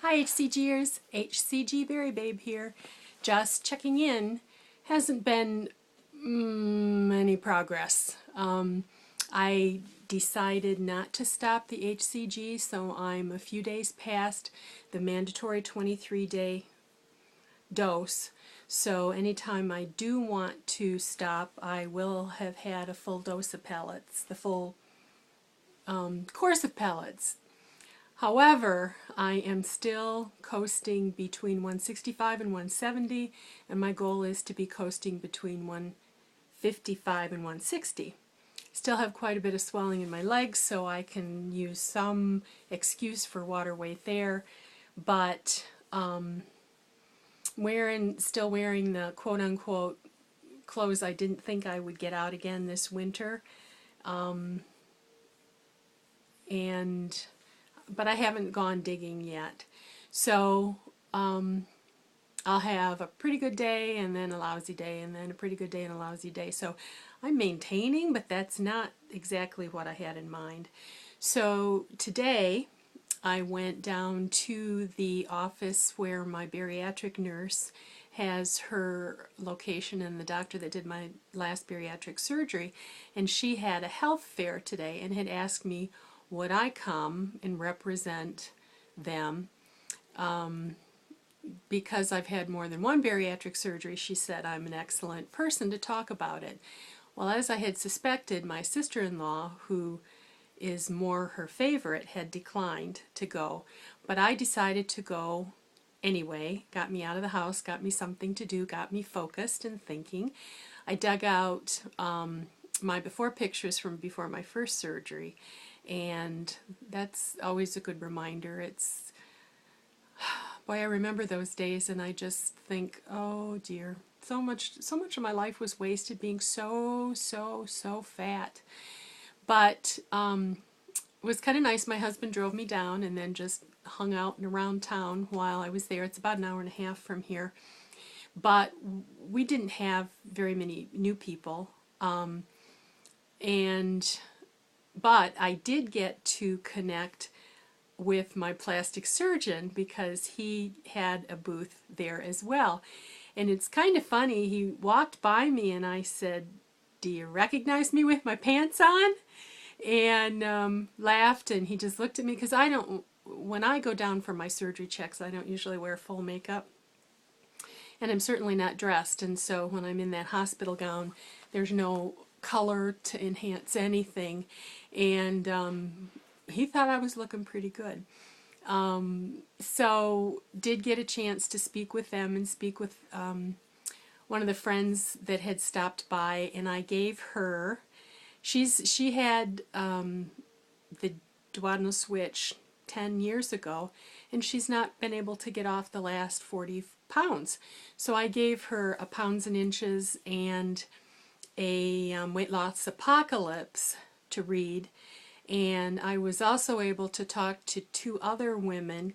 Hi HCGers, HCG Berry Babe here. Just checking in. Hasn't been any progress. I decided not to stop the HCG, so I'm a few days past the mandatory 23-day dose. So anytime I do want to stop, I will have had a full dose of pellets, the full course of pellets. However, I am still coasting between 165 and 170, and my goal is to be coasting between 155 and 160. Still have quite a bit of swelling in my legs, so I can use some excuse for water weight there, but still wearing the quote-unquote clothes I didn't think I would get out again this winter, but I haven't gone digging yet. So I'll have a pretty good day and then a lousy day and then a pretty good day and a lousy day. So I'm maintaining, but that's not exactly what I had in mind. So today I went down to the office where my bariatric nurse has her location and the doctor that did my last bariatric surgery, and she had a health fair today and had asked me would I come and represent them. Because I've had more than one bariatric surgery, she said I'm an excellent person to talk about it. Well, as I had suspected, my sister-in-law, who is more her favorite, had declined to go. But I decided to go anyway. Got me out of the house, got me something to do, got me focused and thinking. I dug out my before pictures from before my first surgery, and that's always a good reminder. It's, boy, I remember those days and I just think, oh dear, so much of my life was wasted being so fat. But it was kind of nice. My husband drove me down and then just hung out and around town while I was there. It's about an hour and a half from here. But we didn't have very many new people. But I did get to connect with my plastic surgeon because he had a booth there as well. And it's kind of funny, he walked by me and I said, "Do you recognize me with my pants on?" And laughed, and he just looked at me because when I go down for my surgery checks, I don't usually wear full makeup. And I'm certainly not dressed, and so when I'm in that hospital gown, there's no color to enhance anything. And he thought I was looking pretty good. So did get a chance to speak with them and speak with one of the friends that had stopped by, and I gave her, she had the duodenal switch 10 years ago, and she's not been able to get off the last 40 pounds. So I gave her a Pounds and Inches and a Weight Loss Apocalypse to read. And I was also able to talk to two other women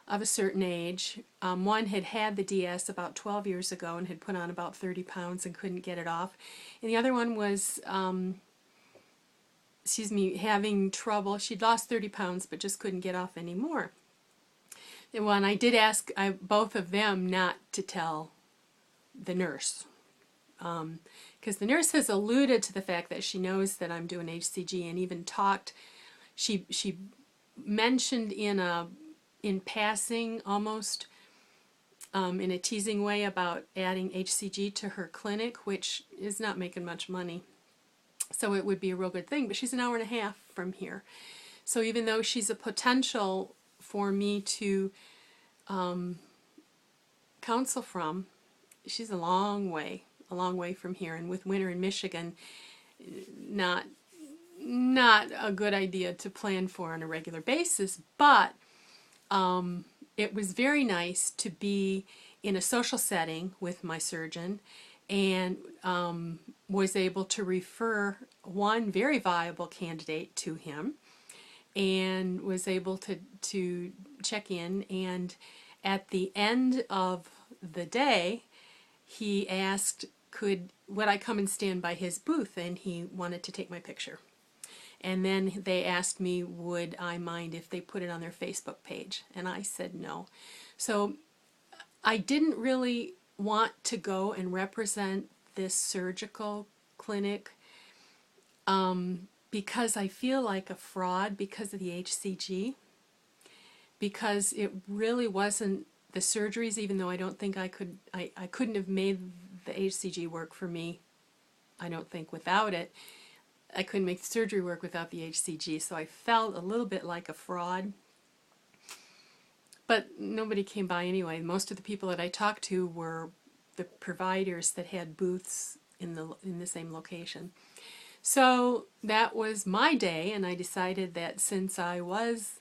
of a certain age. One had had the DS about 12 years ago and had put on about 30 pounds and couldn't get it off. And the other one was, having trouble. She'd lost 30 pounds but just couldn't get off anymore. And when I did ask both of them not to tell the nurse, because the nurse has alluded to the fact that she knows that I'm doing HCG and even talked, she mentioned in passing almost in a teasing way about adding HCG to her clinic, which is not making much money. So it would be a real good thing, but she's an hour and a half from here. So even though she's a potential for me to counsel from, she's a long way from here, and with winter in Michigan, not a good idea to plan for on a regular basis. But it was very nice to be in a social setting with my surgeon, and was able to refer one very viable candidate to him, and was able to check in. And at the end of the day, he asked would I come and stand by his booth, and he wanted to take my picture. And then they asked me, would I mind if they put it on their Facebook page? And I said no. So I didn't really want to go and represent this surgical clinic because I feel like a fraud because of the HCG, because it really wasn't the surgeries, even though I don't think I couldn't have made the HCG work for me, I don't think, without it. I couldn't make the surgery work without the HCG, so I felt a little bit like a fraud. But nobody came by anyway. Most of the people that I talked to were the providers that had booths in the same location. So that was my day, and I decided that since I was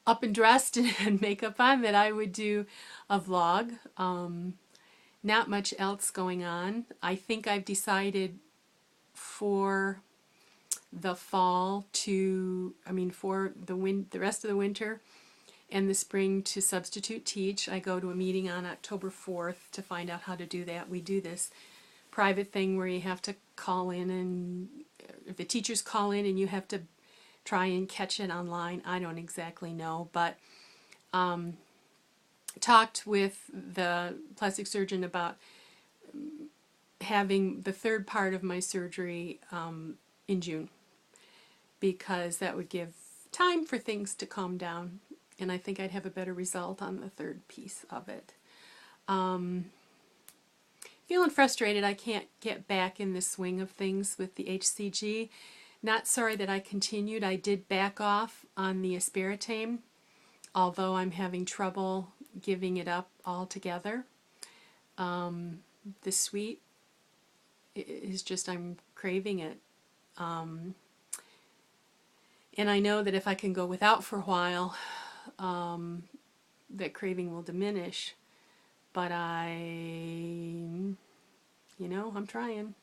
up and dressed and makeup on, that I would do a vlog. Not much else going on. I think I've decided for the fall for the rest of the winter and the spring to substitute teach. I go to a meeting on October 4th to find out how to do that. We do this private thing where you have to call in, and the teachers call in and you have to try and catch it online. I don't exactly know, but talked with the plastic surgeon about having the third part of my surgery in June, because that would give time for things to calm down, and I think I'd have a better result on the third piece of it. Feeling frustrated I can't get back in the swing of things with the HCG. Not sorry that I continued. I did back off on the aspartame, although I'm having trouble giving it up altogether. The sweet is just, I'm craving it. And I know that if I can go without for a while, that craving will diminish. But I'm trying.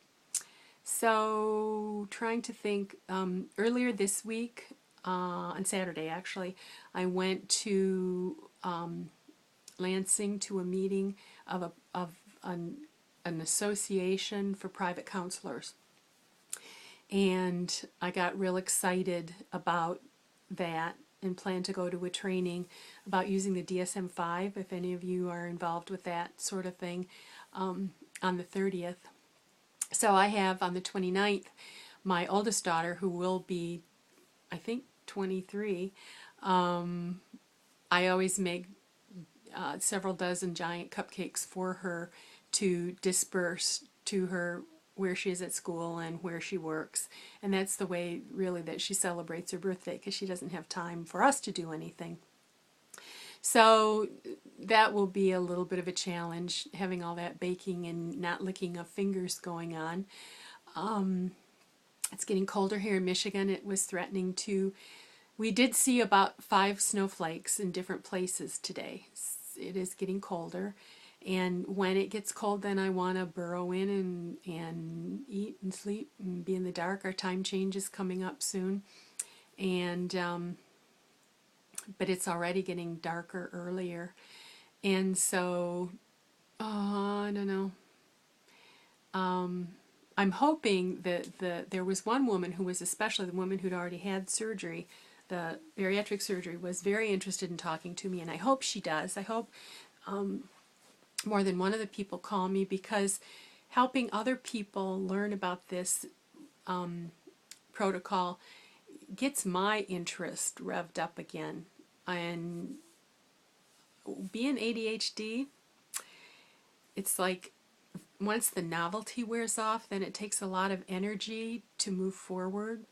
So, trying to think, earlier this week, on Saturday actually, I went to Lansing to a meeting of an association for private counselors. And I got real excited about that and plan to go to a training about using the DSM-5, if any of you are involved with that sort of thing, on the 30th. So I have on the 29th, my oldest daughter, who will be, I think, 23. I always make several dozen giant cupcakes for her to disperse to her where she is at school and where she works. And that's the way, really, that she celebrates her birthday, because she doesn't have time for us to do anything. So that will be a little bit of a challenge, having all that baking and not licking of fingers going on. It's getting colder here in Michigan. It was threatening to... We did see about 5 snowflakes in different places today. It is getting colder. And when it gets cold, then I want to burrow in and eat and sleep and be in the dark. Our time change is coming up soon. And... but it's already getting darker earlier. And so, I don't know. I'm hoping that there was one woman who was, especially the woman who'd already had surgery, the bariatric surgery, was very interested in talking to me, and I hope she does. I hope more than one of the people call me, because helping other people learn about this protocol gets my interest revved up again. And being ADHD, it's like once the novelty wears off, then it takes a lot of energy to move forward,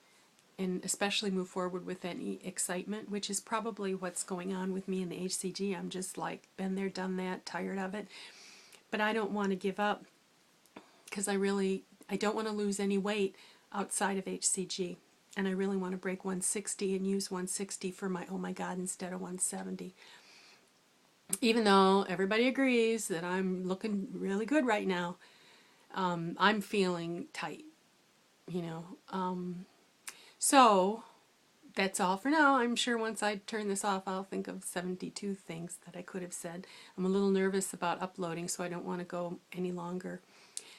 and especially move forward with any excitement, which is probably what's going on with me in the HCG. I'm just like, been there, done that, tired of it. But I don't want to give up, because I don't want to lose any weight outside of HCG. And I really want to break 160 and use 160 for my Oh My God instead of 170. Even though everybody agrees that I'm looking really good right now, I'm feeling tight, So that's all for now. I'm sure once I turn this off, I'll think of 72 things that I could have said. I'm a little nervous about uploading, so I don't want to go any longer.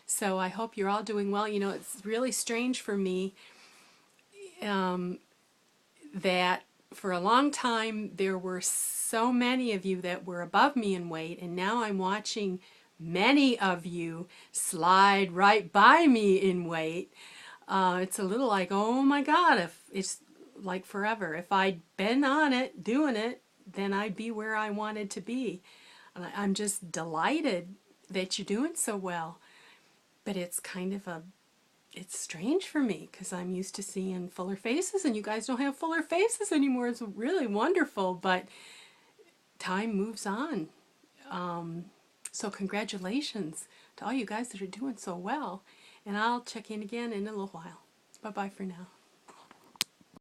So I hope you're all doing well. It's really strange for me. that for a long time there were so many of you that were above me in weight, and now I'm watching many of you slide right by me in weight. It's a little like, oh my God, if it's like forever. If I'd been on it, doing it, then I'd be where I wanted to be. And I'm just delighted that you're doing so well. But it's kind of it's strange for me because I'm used to seeing fuller faces, and you guys don't have fuller faces anymore. It's really wonderful, but time moves on. So congratulations to all you guys that are doing so well. And I'll check in again in a little while. Bye-bye for now.